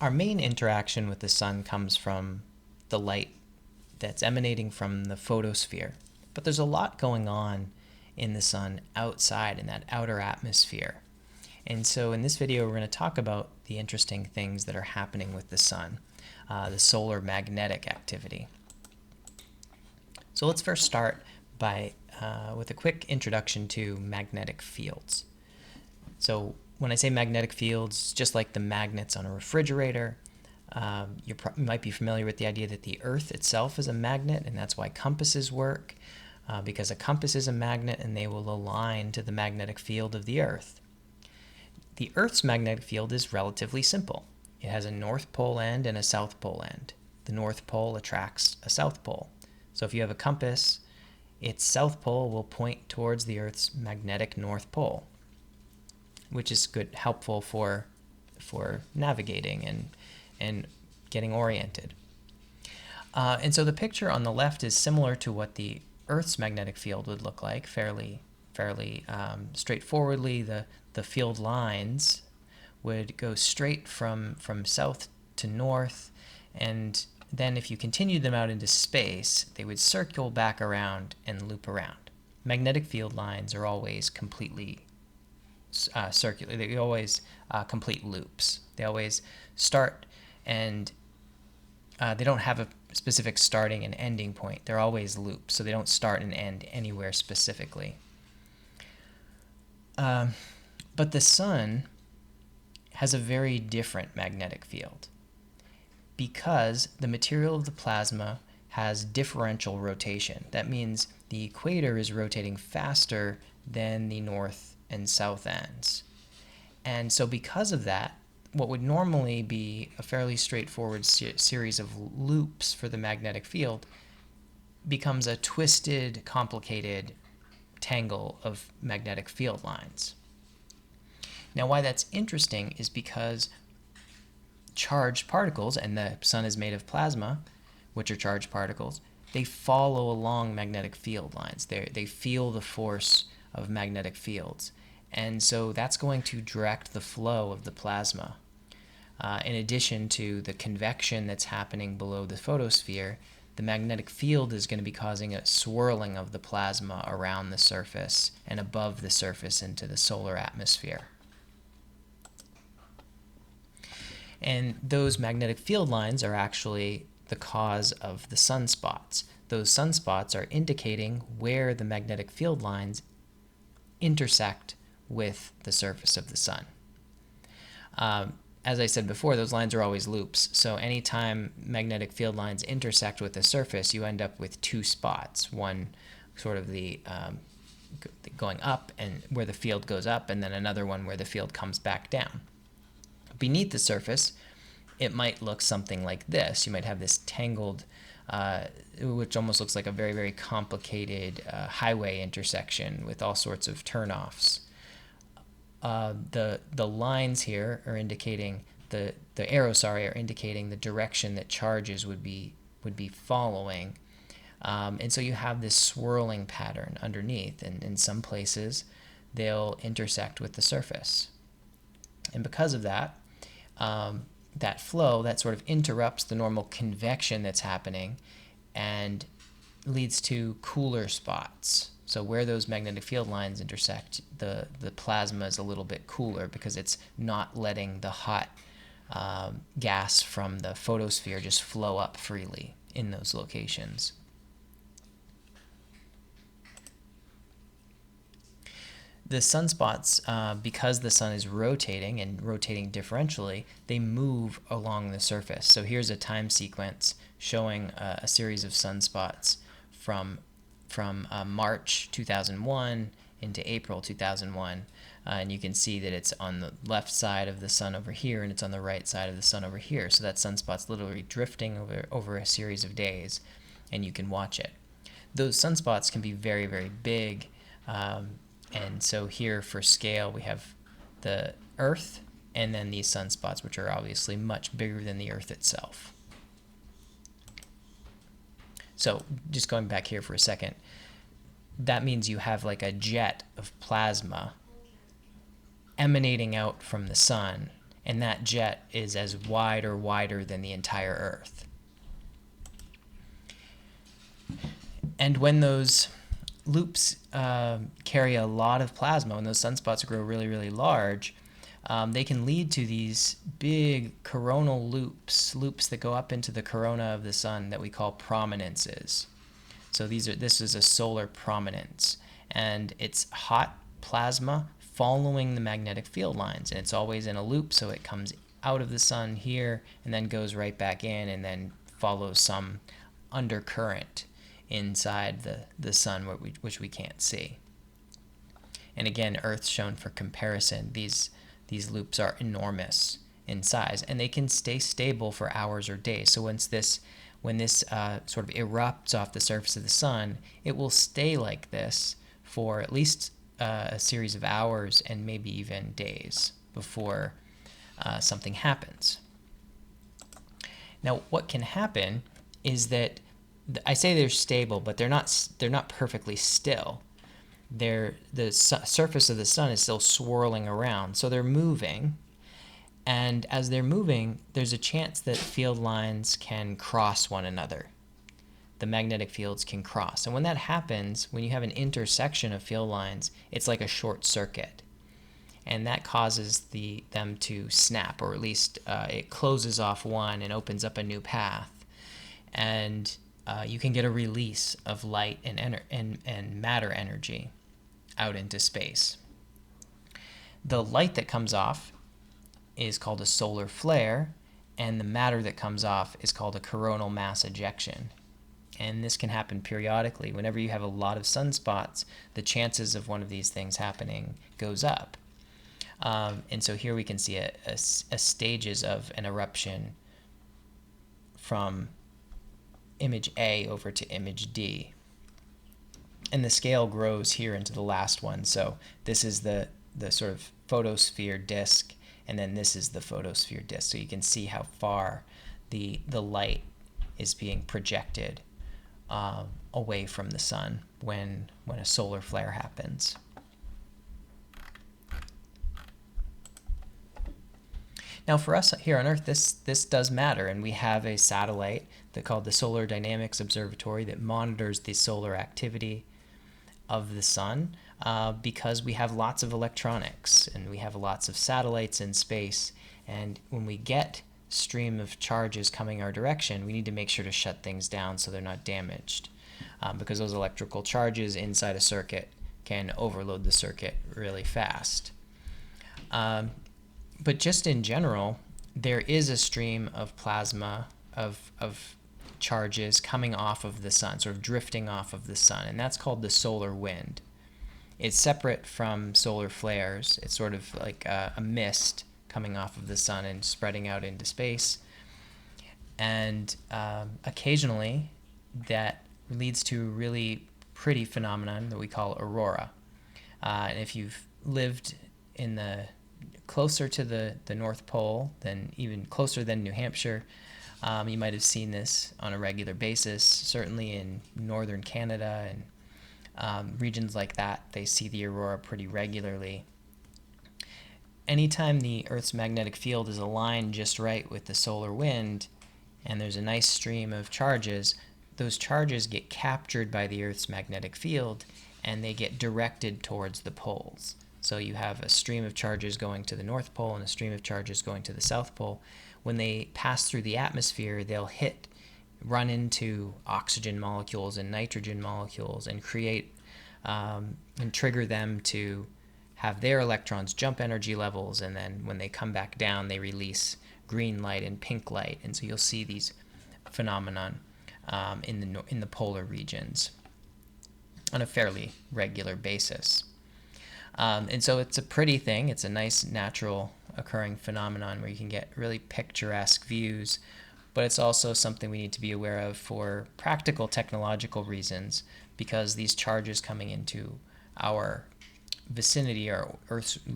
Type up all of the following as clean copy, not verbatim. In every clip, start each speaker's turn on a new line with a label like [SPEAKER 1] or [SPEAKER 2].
[SPEAKER 1] Our main interaction with the sun comes from the light that's emanating from the photosphere. But there's a lot going on in the sun outside in that outer atmosphere. And so in this video, we're going to talk about the interesting things that are happening with the sun, the solar magnetic activity. So let's first start with a quick introduction to magnetic fields. So when I say magnetic fields, just like the magnets on a refrigerator, you might be familiar with the idea that the Earth itself is a magnet, and that's why compasses work, because a compass is a magnet and they will align to the magnetic field of the Earth. The Earth's magnetic field is relatively simple. It has a North Pole end and a South Pole end. The North Pole attracts a South Pole. So if you have a compass, its South Pole will point towards the Earth's magnetic North Pole, which is helpful for navigating and getting oriented. And so the picture on the left is similar to what the Earth's magnetic field would look like, fairly straightforwardly. The field lines would go straight from south to north, and then if you continued them out into space, they would circle back around and loop around. Magnetic field lines are always completely circular. They always complete loops. They always start and they don't have a specific starting and ending point. They're always loops, so they don't start and end anywhere specifically. But the sun has a very different magnetic field because the material of the plasma has differential rotation. That means the equator is rotating faster than the north and south ends. And so because of that, what would normally be a fairly straightforward series of loops for the magnetic field becomes a twisted, complicated tangle of magnetic field lines. Now, why that's interesting is because charged particles, and the sun is made of plasma, which are charged particles, they follow along magnetic field lines. They feel the force of magnetic fields. And so that's going to direct the flow of the plasma. In addition to the convection that's happening below the photosphere, the magnetic field is going to be causing a swirling of the plasma around the surface and above the surface into the solar atmosphere. And those magnetic field lines are actually the cause of the sunspots. Those sunspots are indicating where the magnetic field lines intersect with the surface of the sun. As I said before, those lines are always loops. So anytime magnetic field lines intersect with the surface, you end up with two spots. One sort of the going up and where the field goes up, and then another one where the field comes back down. Beneath the surface, it might look something like this. You might have this tangled, which almost looks like a very, very complicated highway intersection with all sorts of turnoffs. The lines here are indicating the arrows, are indicating the direction that charges would be following, and so you have this swirling pattern underneath, and in some places they'll intersect with the surface, and because of that, that flow that sort of interrupts the normal convection that's happening and leads to cooler spots. So where those magnetic field lines intersect, the plasma is a little bit cooler because it's not letting the hot gas from the photosphere just flow up freely in those locations. The sunspots, because the sun is rotating and rotating differentially, they move along the surface. So here's a time sequence showing a series of sunspots from March 2001 into April 2001, and you can see that it's on the left side of the sun over here and it's on the right side of the sun over here. So that sunspot's literally drifting over a series of days, and you can watch it. Those sunspots can be very, very big, and so here for scale we have the Earth and then these sunspots, which are obviously much bigger than the Earth itself. So just going back here for a second, that means you have like a jet of plasma emanating out from the sun and that jet is as wide or wider than the entire Earth. And when those loops carry a lot of plasma, when those sunspots grow really, really large, they can lead to these big coronal loops that go up into the corona of the sun that we call prominences. So this is a solar prominence, and it's hot plasma following the magnetic field lines, and it's always in a loop, so it comes out of the sun here and then goes right back in and then follows some undercurrent inside the sun which we can't see. And again, Earth's shown for comparison. These loops are enormous in size, and they can stay stable for hours or days. So when this sort of erupts off the surface of the sun, it will stay like this for at least a series of hours and maybe even days before something happens. Now, what can happen is that I say they're stable, but they're not perfectly still. The surface of the sun is still swirling around, so they're moving. And as they're moving, there's a chance that field lines can cross one another. The magnetic fields can cross. And when that happens, when you have an intersection of field lines, it's like a short circuit. And that causes them to snap, or at least it closes off one and opens up a new path. And you can get a release of light and matter energy out into space. The light that comes off is called a solar flare, and the matter that comes off is called a coronal mass ejection. And this can happen periodically. Whenever you have a lot of sunspots, the chances of one of these things happening goes up. And so here we can see a stages of an eruption from image A over to image D. And the scale grows here into the last one. So this is the sort of photosphere disk, and then this is the photosphere disk. So you can see how far the light is being projected away from the sun when a solar flare happens. Now for us here on Earth, this does matter, and we have a satellite called the Solar Dynamics Observatory that monitors the solar activity of the sun because we have lots of electronics and we have lots of satellites in space, and when we get stream of charges coming our direction, we need to make sure to shut things down so they're not damaged because those electrical charges inside a circuit can overload the circuit really fast. But just in general, there is a stream of plasma of charges coming off of the sun, sort of drifting off of the sun, and that's called the solar wind. It's separate from solar flares. It's sort of like a mist coming off of the sun and spreading out into space. And occasionally that leads to a really pretty phenomenon that we call aurora. And if you've lived in closer to the North Pole, even closer than New Hampshire, you might have seen this on a regular basis. Certainly in northern Canada and regions like that, they see the aurora pretty regularly. Anytime the Earth's magnetic field is aligned just right with the solar wind, and there's a nice stream of charges, those charges get captured by the Earth's magnetic field, and they get directed towards the poles. So you have a stream of charges going to the North Pole and a stream of charges going to the South Pole. When they pass through the atmosphere, they'll run into oxygen molecules and nitrogen molecules and create and trigger them to have their electrons jump energy levels, and then when they come back down, they release green light and pink light, and so you'll see these phenomenon in the polar regions on a fairly regular basis. And so it's a pretty thing. It's a nice natural occurring phenomenon where you can get really picturesque views, but it's also something we need to be aware of for practical technological reasons, because these charges coming into our vicinity, our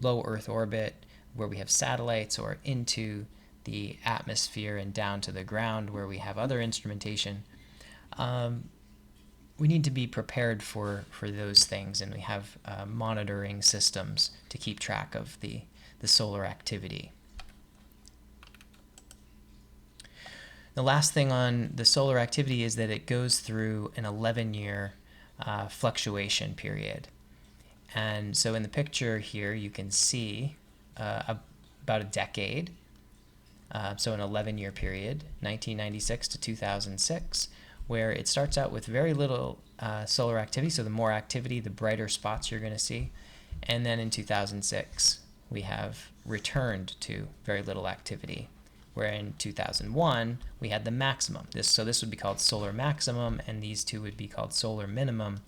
[SPEAKER 1] low Earth orbit, where we have satellites, or into the atmosphere and down to the ground where we have other instrumentation, we need to be prepared for those things, and we have monitoring systems to keep track of the solar activity. The last thing on the solar activity is that it goes through an 11-year fluctuation period. And so in the picture here, you can see about a decade, so an 11-year period, 1996 to 2006, where it starts out with very little solar activity. So the more activity, the brighter spots you're going to see. And then in 2006, we have returned to very little activity, where in 2001, we had the maximum. So this would be called solar maximum, and these two would be called solar minimum.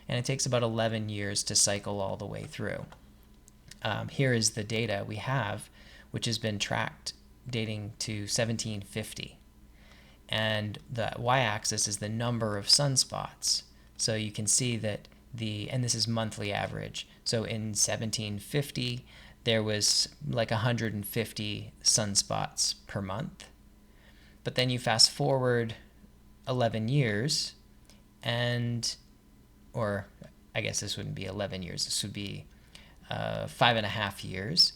[SPEAKER 1] And it takes about 11 years to cycle all the way through. Here is the data we have, which has been tracked dating to 1750. And the y-axis is the number of sunspots. So you can see that and this is monthly average. So in 1750, there was like 150 sunspots per month. But then you fast forward 11 years, or I guess this wouldn't be 11 years, this would be 5.5 years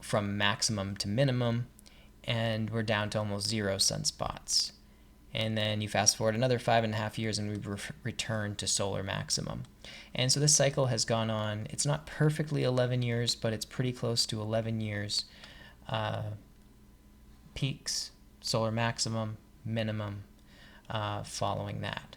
[SPEAKER 1] from maximum to minimum, and we're down to almost 0 sunspots. And then you fast forward another 5.5 years and we return to solar maximum. And so this cycle has gone on. It's not perfectly 11 years, but it's pretty close to 11 years. Peaks, solar maximum, minimum, following that.